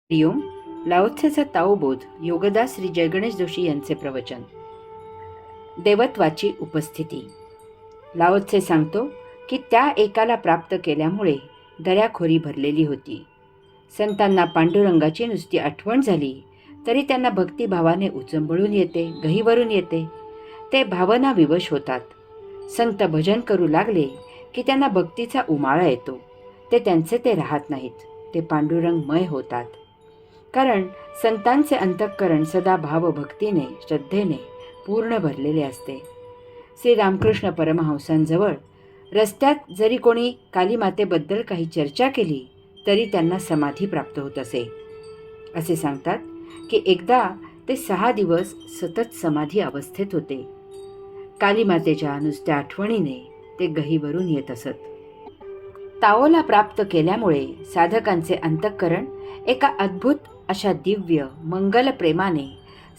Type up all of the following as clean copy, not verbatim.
हरिओम. लाओत्सेचा ताओबोध योगदास श्री जयगणेश जोशी यांचे प्रवचन. देवत्वाची उपस्थिती. लाओत्से सांगतो की त्या एकाला प्राप्त केल्यामुळे दऱ्याखोरी भरलेली होती. संतांना पांडुरंगाची नुसती आठवण झाली तरी त्यांना भक्तिभावाने उचंबळून येते, गहिवरून येते. ते भावना विवश होतात. संत भजन करू लागले की त्यांना भक्तीचा उमाळा येतो. ते त्यांचे ते राहत नाहीत, ते पांडुरंगमय होतात. कारण संतांचे अंतःकरण सदा भावभक्तीने, श्रद्धेने पूर्ण भरलेले असते. श्री रामकृष्ण परमहंसांजवळ रस्त्यात जरी कोणी कालीमातेबद्दल काही चर्चा केली तरी त्यांना समाधी प्राप्त होत असे. असे सांगतात की एकदा ते 6 दिवस सतत समाधी अवस्थेत होते. कालीमातेच्या नुसत्या आठवणीने ते गहिवरून येत असत. ताओला प्राप्त केल्यामुळे साधकांचे अंतःकरण एका अद्भुत अशा दिव्य मंगल प्रेमाने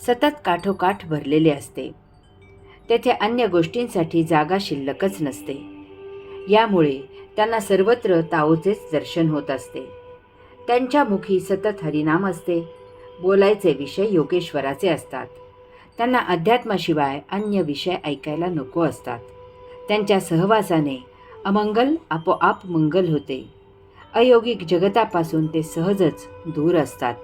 सतत काठोकाठ भरलेले असते. तेथे अन्य गोष्टींसाठी जागा शिल्लकच नसते. यामुळे त्यांना सर्वत्र ताओचेच दर्शन होत असते. त्यांच्या मुखी सतत हरिनाम असते. बोलायचे विषय योगेश्वराचे असतात. त्यांना अध्यात्माशिवाय अन्य विषय ऐकायला नको असतात. त्यांच्या सहवासाने अमंगल आपोआप मंगल होते. अयोगिक जगतापासून ते सहजच दूर असतात.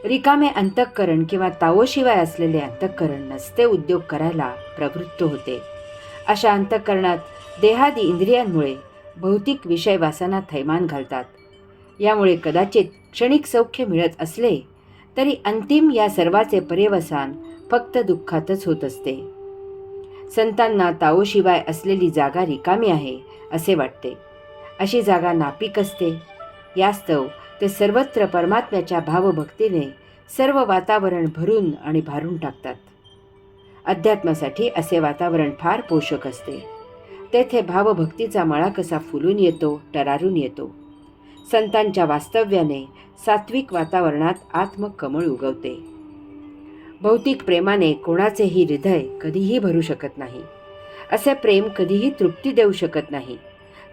रिकामे अंतःकरण किंवा ताओशिवाय असलेले अंतःकरण नसते उद्योग करायला प्रवृत्त होते. अशा अंतःकरणात देहादी इंद्रियांमुळे भौतिक विषय वासना थैमान घालतात. यामुळे कदाचित क्षणिक सौख्य मिळत असले तरी अंतिम या सर्वाचे पर्यवसान फक्त दुःखातच होत असते. संतांना ताओशिवाय असलेली जागा रिकामी आहे असे वाटते. अशी जागा नापीक असते. यास्तव ते सर्वत्र परमात्म्याच्या भावभक्तीने सर्व वातावरण भरून आणि भारून टाकतात. अध्यात्मासाठी असे वातावरण फार पोषक असते. तेथे भावभक्तीचा मळा कसा फुलून येतो, टरारून येतो. संतांच्या वास्तव्याने सात्विक वातावरणात आत्मकमळ उगवते. भौतिक प्रेमाने कोणाचेही हृदय कधीही भरू शकत नाही. असे प्रेम कधीही तृप्ती देऊ शकत नाही.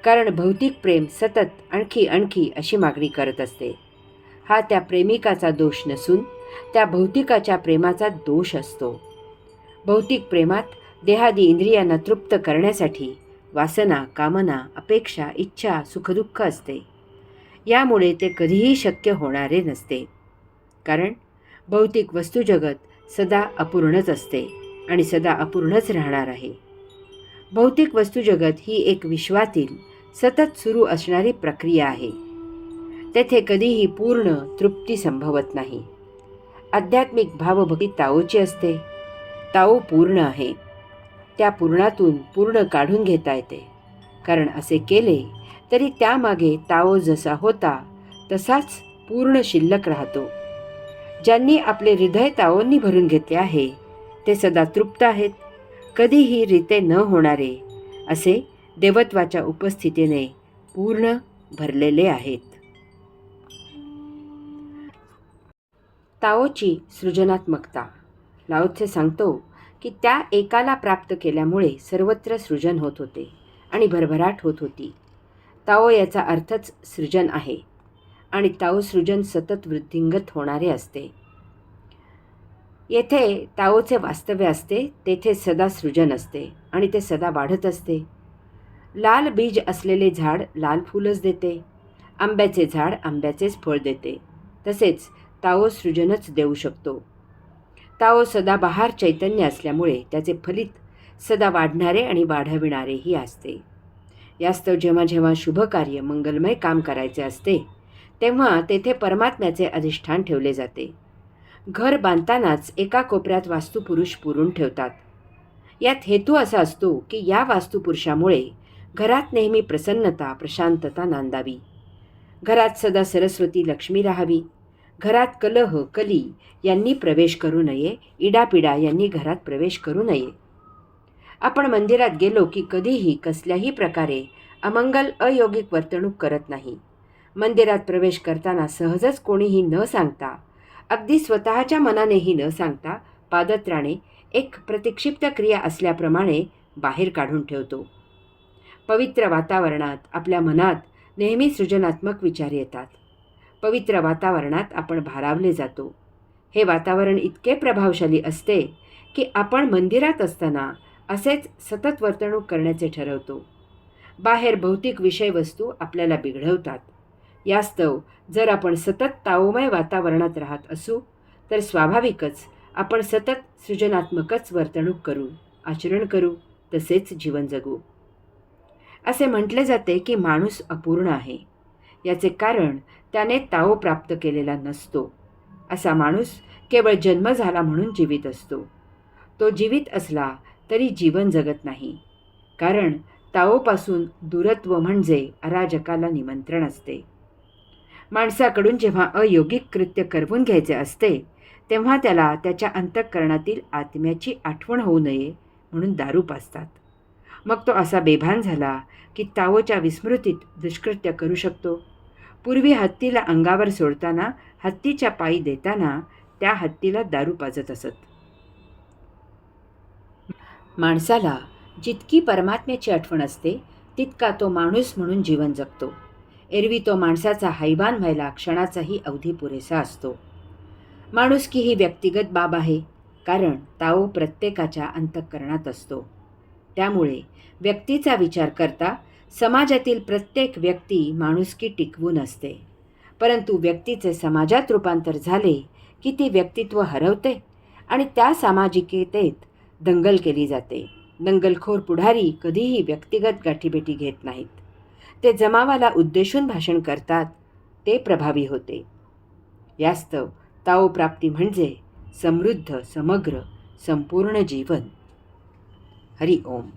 कारण भौतिक प्रेम सतत आणखी आणखी अशी मागणी करत असते. हा त्या प्रेमिकाचा दोष नसून त्या भौतिकाच्या प्रेमाचा दोष असतो. भौतिक प्रेमात देहादी इंद्रियांना तृप्त करण्यासाठी वासना, कामना, अपेक्षा, इच्छा, सुखदुःख असते. यामुळे ते कधीही शक्य होणारे नसते. कारण भौतिक वस्तुजगत सदा अपूर्णच असते आणि सदा अपूर्णच राहणार आहे. भौतिक वस्तुजगत ही एक विश्वातील सतत सुरू असणारी प्रक्रिया आहे. तेथे कधीही पूर्ण तृप्ती संभवत नाही. आध्यात्मिक भावभक्ती ताओची असते. ताओ पूर्ण आहे. त्या पूर्णातून पूर्ण काढून घेता येते. कारण असे केले तरी त्यामागे ताओ जसा होता तसाच पूर्ण शिल्लक राहतो. ज्यांनी आपले हृदय ताओंनी भरून घेतले आहे ते सदा तृप्त आहेत. कधीही रीते न होणारे असे देवत्वाच्या उपस्थितीने पूर्ण भरलेले आहेत. ताओची सृजनात्मकता. लाओत्से सांगतो की त्या एकाला प्राप्त केल्यामुळे सर्वत्र सृजन होत होते आणि भरभराट होत होती. ताओ याचा अर्थच सृजन आहे आणि ताओ सृजन सतत वृद्धिंगत होणारे असते. येथे ताओचे वास्तव्य असते. तेथे सदा सृजन असते आणि ते सदा वाढत असते. लाल बीज असलेले झाड लाल फुलच देते. आंब्याचे झाड आंब्याचेच फळ देते. तसेच ताओ सृजनच देऊ शकतो. ताओ सदाबहार चैतन्य असल्यामुळे त्याचे फलित सदा वाढणारे आणि वाढविणारेही असते. यास्तव जेव्हा जेव्हा शुभ कार्य, मंगलमय काम करायचे असते तेव्हा तेथे परमात्म्याचे अधिष्ठान ठेवले जाते. घर बांधतानाच एका कोपऱ्यात वास्तुपुरुष पुरून ठेवतात. यात हेतू असा असतो की या वास्तुपुरुषामुळे घरात नेहमी प्रसन्नता, प्रशांतता नांदावी. घरात सदा सरस्वती लक्ष्मी राहावी. घरात कलह, कली यांनी प्रवेश करू नये. इडापिडा यांनी घरात प्रवेश करू नये. आपण मंदिरात गेलो की कधीही कसल्याही प्रकारे अमंगल, अयोगिक वर्तणूक करत नाही. मंदिरात प्रवेश करताना सहजच कोणीही न सांगता, अगदी स्वतःच्या मनानेही न सांगता पादत्राणे एक प्रतिक्षिप्त क्रिया असल्याप्रमाणे बाहेर काढून ठेवतो. पवित्र वातावरणात आपल्या मनात नेहमी सृजनात्मक विचार येतात. पवित्र वातावरणात आपण भारावले जातो. हे वातावरण इतके प्रभावशाली असते की आपण मंदिरात असताना असेच सतत वर्तणूक करण्याचे ठरवतो. बाहेर भौतिक विषयवस्तू आपल्याला बिघडवतात. यास्तव जर आपण सतत ताओमय वातावरणात राहत असू तर स्वाभाविकच आपण सतत सृजनात्मकच वर्तणूक करू, आचरण करू, तसेच जीवन जगू. असे म्हटले जाते की माणूस अपूर्ण आहे. याचे कारण त्याने ताओ प्राप्त केलेला नसतो. असा माणूस केवळ जन्म झाला म्हणून जीवित असतो. तो जीवित असला तरी जीवन जगत नाही, कारण ताओपासून दूरत्व म्हणजे अराजकाला निमंत्रण असते. माणसाकडून जेव्हा अयोगिक कृत्य करवून घ्यायचे असते तेव्हा त्याला त्याच्या अंतःकरणातील आत्म्याची आठवण होऊ नये म्हणून दारू पाजतात. मग तो असा बेभान झाला की ताओच्या विस्मृतीत दुष्कृत्य करू शकतो. पूर्वी हत्तीला अंगावर सोडताना, हत्तीच्या पायी देताना त्या हत्तीला दारू पाजत असत. माणसाला जितकी परमात्म्याची आठवण असते तितका तो माणूस म्हणून जीवन जगतो. एरवी तो माणसाचा हैवान व्हायला क्षणाचाही अवधी पुरेसा असतो. माणुसकी ही व्यक्तिगत बाब आहे, कारण ताओ प्रत्येकाच्या अंतःकरणात असतो. त्यामुळे व्यक्तीचा विचार करता समाजातील प्रत्येक व्यक्ती माणुसकी टिकवून असते. परंतु व्यक्तीचे समाजात रूपांतर झाले की ती व्यक्तित्व हरवते आणि त्या सामाजिकतेत दंगल केली जाते. दंगलखोर पुढारी कधीही व्यक्तिगत गाठीभेटी घेत नाहीत. ते जमावाला उद्देशून भाषण करतात, ते प्रभावी होते. यास्तव ताओ प्राप्ती म्हणजे समृद्ध, समग्र, संपूर्ण जीवन. हरि ओम.